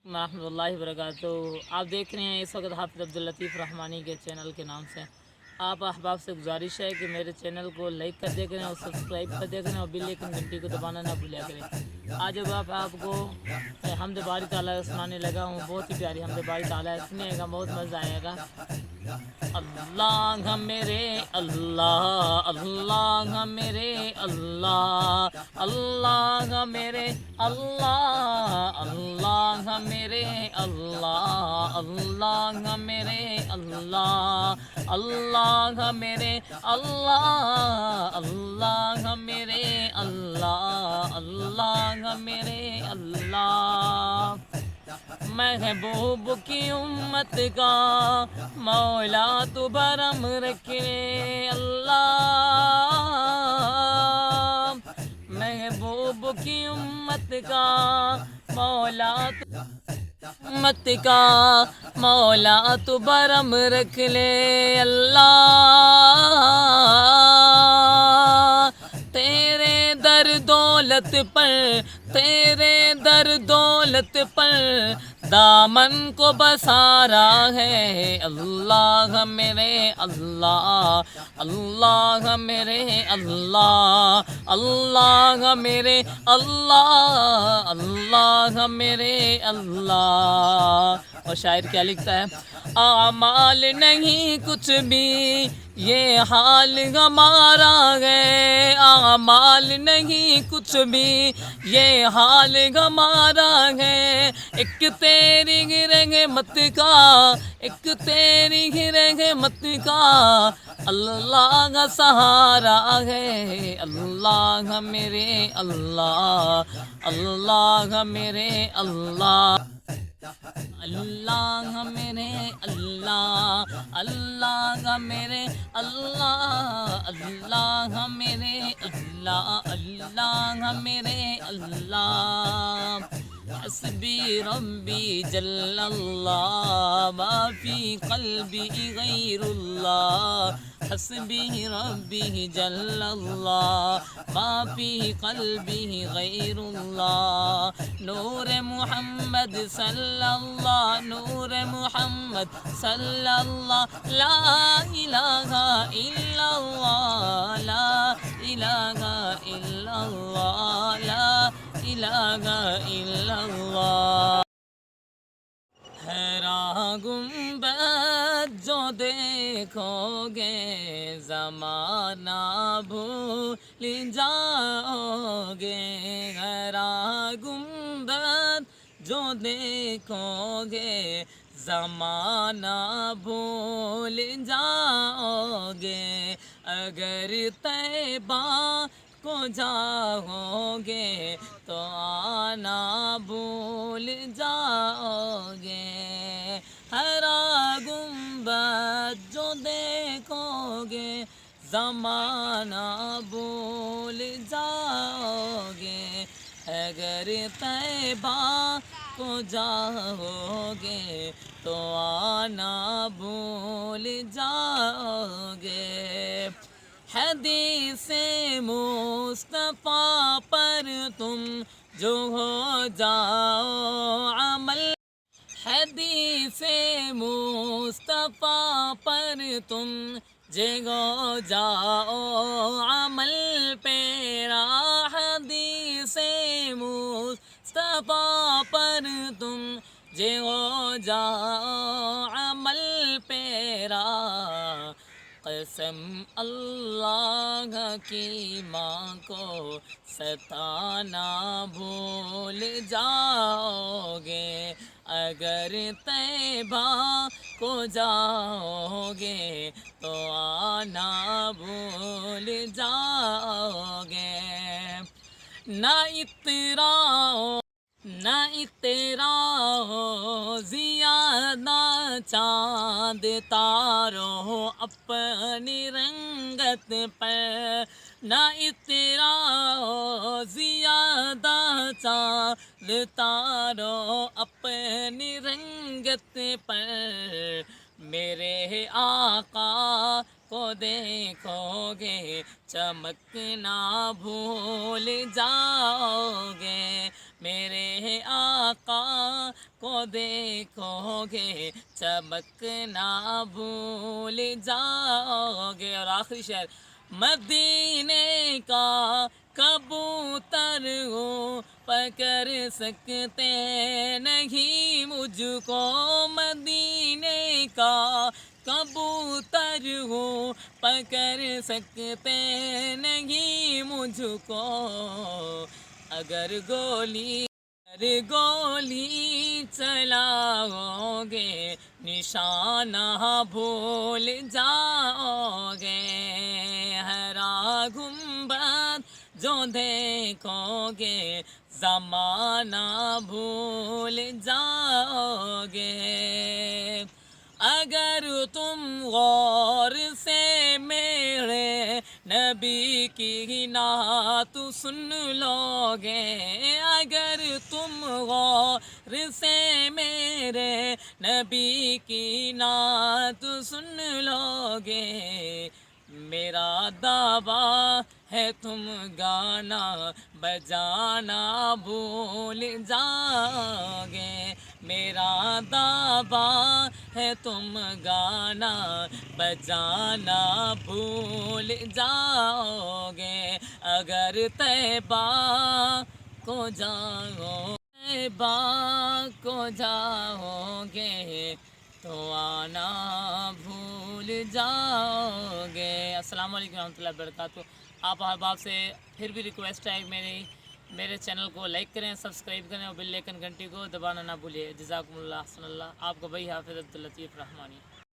रहमतुल्लाहि वबरकातुहू। आप देख रहे हैं इस वक्त हाफिज़ अब्दुल लतीफ़ रहमानी के चैनल के नाम से। आप अहबाब से गुजारिश है कि मेरे चैनल को लाइक कर दिया करें और सब्सक्राइब कर दिया करें और बेल आइकन घंटी को दबाना ना भूलिया करें। आज अब आपको हमद बारी ताला सुनाने लगा हूँ। बहुत ही प्यारी हमद बारी ताला है, सुनिएगा, बहुत मज़ा आएगा। अल्लाह मेरे अल्लाह, अल्लाह मेरे अल्लाह, अल्लाह मेरे अल्लाह, अल्लाह मेरे अल्लाह, अल्लाह मेरे अल्लाह, अल्लाह मेरे अल्लाह, अल्लाह मेरे अल्लाह, अल्लाह मेरे अल्लाह। महबूब की उम्मत का मौला तो भरम रखे अल्लाह। महबूब की उम्मत का मौला उम्मत का मौला तो भरम रख ले अल्लाह। तेरे दर दौलत पर, तेरे दर दौलत पर दामन को बसारा है अल्लाह मेरे अल्लाह, अल्लाह मेरे अल्लाह, अल्लाह मेरे अल्लाह, अल्लाह मेरे अल्लाह। और शायर क्या लिखता है? आमाल नहीं कुछ भी ये हाल हमारा है, आमाल नहीं कुछ भी ये हाल हमारा है। एक तेरी रहमत का, एक तेरी रहमत का अल्लाह का सहारा है अल्लाह मेरे अल्लाह, अल्लाह मेरे अल्लाह, अल्लाह मेरे अल्लाह, अल्लाह मेरे अल्लाह, अल्लाह मेरे अल्लाह, अल्लाह मेरे अल्लाह। हस्बी रब्बी जल्लल्लाह मा फी क़ल्बी गैरुल्लाह, हस्बी रब्बी जल्लल्लाह मा फी क़ल्बी गैरुल्लाह। नूर मुहम्मद सल्लल्लाह, नूर मुहम्मद सल्लल्लाह, ला इलाहा इल्लल्लाह, ला इलाहा इल्लल्लाह, ला इलाहा इल्लल्लाह। हैरा गुंबद जो देखोगे ज़माना भूल जाओगे, हैरा गुंबद जो देखोगे ज़माना भूल जाओगे। अगर तैबा को जाओगे तो आना भूल जाओगे। हरा गुंबद जो देखोगे ज़माना भूल जाओगे। अगर तैबा को जाओगे तो आना भूल जाओगे। हदीसे मुस्तफ़ा पर तुम जो हो जाओ अमल, हदीसे मुस्तफ़ा पर तुम जो हो जाओ अमल पेरा, हदीसे मुस्तफ़ा पर तुम जो हो जाओ अमल पेरा। कसम अल्लाह की माँ को सताना भूल जाओगे। अगर तैबा को जाओगे तो आना भूल जाओगे। ना इतराओ ना इतराओ ज़ियादा चाँद तारो अपनी रंगत पर, ना इतराओ ज़ियादा चाँद तारो अपनी रंगत पर। मेरे आका को देखोगे चमकना भूल जाओगे। میرے آقا کو دیکھو گے چمکنا بھول جاؤ گے۔ اور آخری شعر، مدینے کا کبوتر ہو پکڑ سکتے نہیں مجھ کو، مدینے کا کبوتر ہو پکڑ سکتے نہیں مجھ کو، اگر گولی چلاؤ گے نشانہ بھول جاؤ گے، ہرا گنبد جو دیکھو گے زمانہ بھول جاؤ گے، اگر تم غور سے میرے نبی کی نعت سن لو گے، اگر تم غور سے میرے نبی کی نعت سن لو گے، میرا دعویٰ ہے تم گانا بجانا بھول جاؤ گے، میرا دعویٰ ہے تم گانا بجانا بھول جاؤ گے، اگر طیبہ کو جاؤ گے تو آنا بھول جاؤ گے۔ السلام علیکم ورحمۃ اللہ وبرکاتہ۔ آپ احباب سے پھر بھی ریکویسٹ ہے میرے چینل کو لائک کریں، سبسکرائب کریں اور بیل آئیکن گھنٹی کو دبانا نہ بھولیے۔ جزاکم اللہ، احسن اللہ۔ آپ کا بھائی حافظ عبداللطیف رحمانی۔